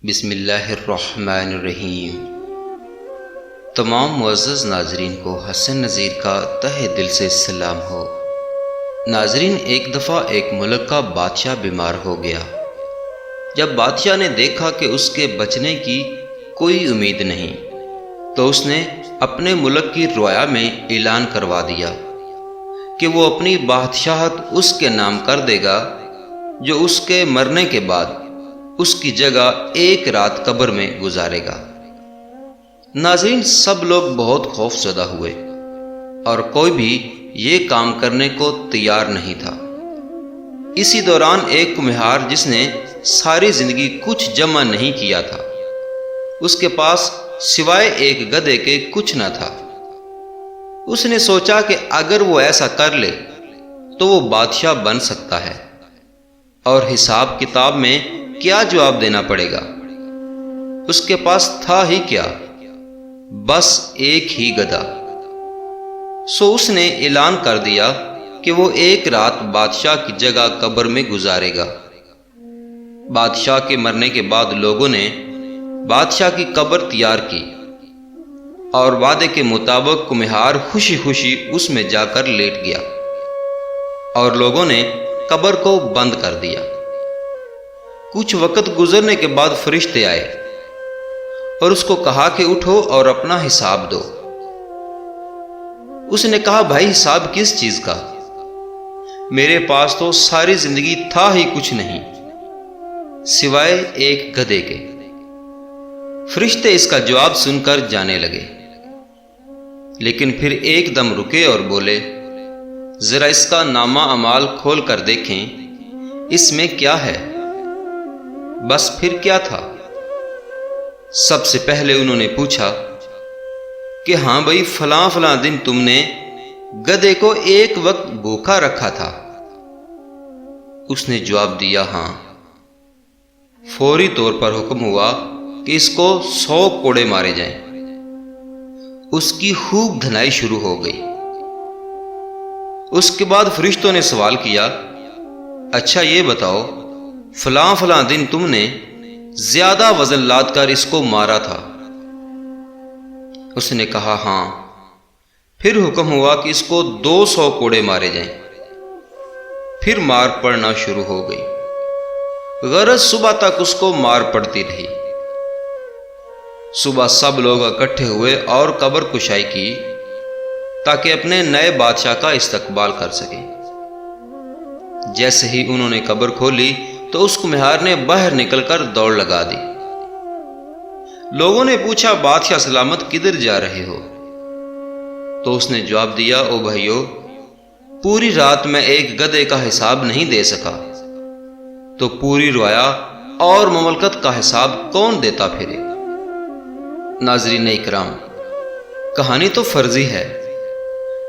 بسم اللہ الرحمن الرحیم۔ تمام معزز ناظرین کو حسن نذیر کا تہہ دل سے سلام ہو۔ ناظرین، ایک دفعہ ایک ملک کا بادشاہ بیمار ہو گیا۔ جب بادشاہ نے دیکھا کہ اس کے بچنے کی کوئی امید نہیں تو اس نے اپنے ملک کی رعایا میں اعلان کروا دیا کہ وہ اپنی بادشاہت اس کے نام کر دے گا جو اس کے مرنے کے بعد اس کی جگہ ایک رات قبر میں گزارے گا۔ ناظرین، سب لوگ بہت خوف زدہ ہوئے اور کوئی بھی یہ کام کرنے کو تیار نہیں تھا۔ اسی دوران ایک کمہار جس نے ساری زندگی کچھ جمع نہیں کیا تھا، اس کے پاس سوائے ایک گدھے کے کچھ نہ تھا۔ اس نے سوچا کہ اگر وہ ایسا کر لے تو وہ بادشاہ بن سکتا ہے، اور حساب کتاب میں کیا جواب دینا پڑے گا؟ اس کے پاس تھا ہی کیا، بس ایک ہی گدھا۔ سو اس نے اعلان کر دیا کہ وہ ایک رات بادشاہ کی جگہ قبر میں گزارے گا۔ بادشاہ کے مرنے کے بعد لوگوں نے بادشاہ کی قبر تیار کی اور وعدے کے مطابق کمہار خوشی خوشی اس میں جا کر لیٹ گیا اور لوگوں نے قبر کو بند کر دیا۔ کچھ وقت گزرنے کے بعد فرشتے آئے اور اس کو کہا کہ اٹھو اور اپنا حساب دو۔ اس نے کہا، بھائی، حساب کس چیز کا؟ میرے پاس تو ساری زندگی تھا ہی کچھ نہیں سوائے ایک گدھے کے۔ فرشتے اس کا جواب سن کر جانے لگے، لیکن پھر ایک دم رکے اور بولے، ذرا اس کا نامہ اعمال کھول کر دیکھیں، اس میں کیا ہے؟ بس پھر کیا تھا؟ سب سے پہلے انہوں نے پوچھا کہ ہاں بھائی، فلاں فلاں دن تم نے گدھے کو ایک وقت بھوکا رکھا تھا۔ اس نے جواب دیا، ہاں۔ فوری طور پر حکم ہوا کہ اس کو 100 کوڑے مارے جائیں۔ اس کی خوب دھنائی شروع ہو گئی۔ اس کے بعد فرشتوں نے سوال کیا، اچھا یہ بتاؤ، فلاں فلاں دن تم نے زیادہ وزن لاد کر اس کو مارا تھا؟ اس نے کہا، ہاں۔ پھر حکم ہوا کہ اس کو 200 کوڑے مارے جائیں۔ پھر مار پڑنا شروع ہو گئی۔ غرض صبح تک اس کو مار پڑتی رہی۔ صبح سب لوگ اکٹھے ہوئے اور قبر کشائی کی تاکہ اپنے نئے بادشاہ کا استقبال کر سکیں۔ جیسے ہی انہوں نے قبر کھولی تو اس کمہار نے باہر نکل کر دوڑ لگا دی۔ لوگوں نے پوچھا، بادشاہ سلامت کدھر جا رہے ہو؟ تو اس نے جواب دیا، او بھائیو، پوری رات میں ایک گدھے کا حساب نہیں دے سکا تو پوری رعایا اور مملکت کا حساب کون دیتا پھرے؟ ناظرین اکرام، کہانی تو فرضی ہے،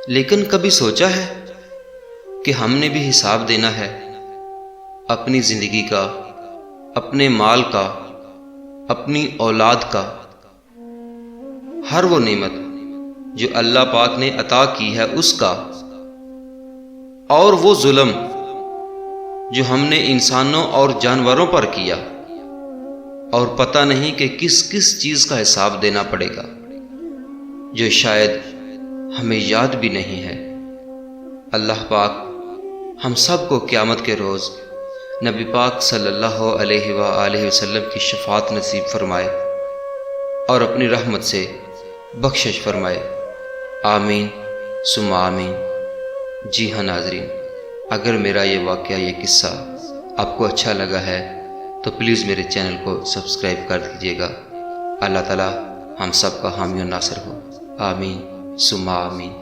لیکن کبھی سوچا ہے کہ ہم نے بھی حساب دینا ہے اپنی زندگی کا، اپنے مال کا، اپنی اولاد کا؟ ہر وہ نعمت جو اللہ پاک نے عطا کی ہے اس کا، اور وہ ظلم جو ہم نے انسانوں اور جانوروں پر کیا، اور پتہ نہیں کہ کس کس چیز کا حساب دینا پڑے گا جو شاید ہمیں یاد بھی نہیں ہے۔ اللہ پاک ہم سب کو قیامت کے روز نبی پاک صلی اللہ علیہ وآلہ وسلم کی شفاعت نصیب فرمائے اور اپنی رحمت سے بخشش فرمائے، آمین ثم آمین۔ جی ہاں ناظرین، اگر میرا یہ واقعہ، یہ قصہ آپ کو اچھا لگا ہے تو پلیز میرے چینل کو سبسکرائب کر دیجیے گا۔ اللہ تعالی ہم سب کا حامی و ناصر ہو، آمین ثم آمین۔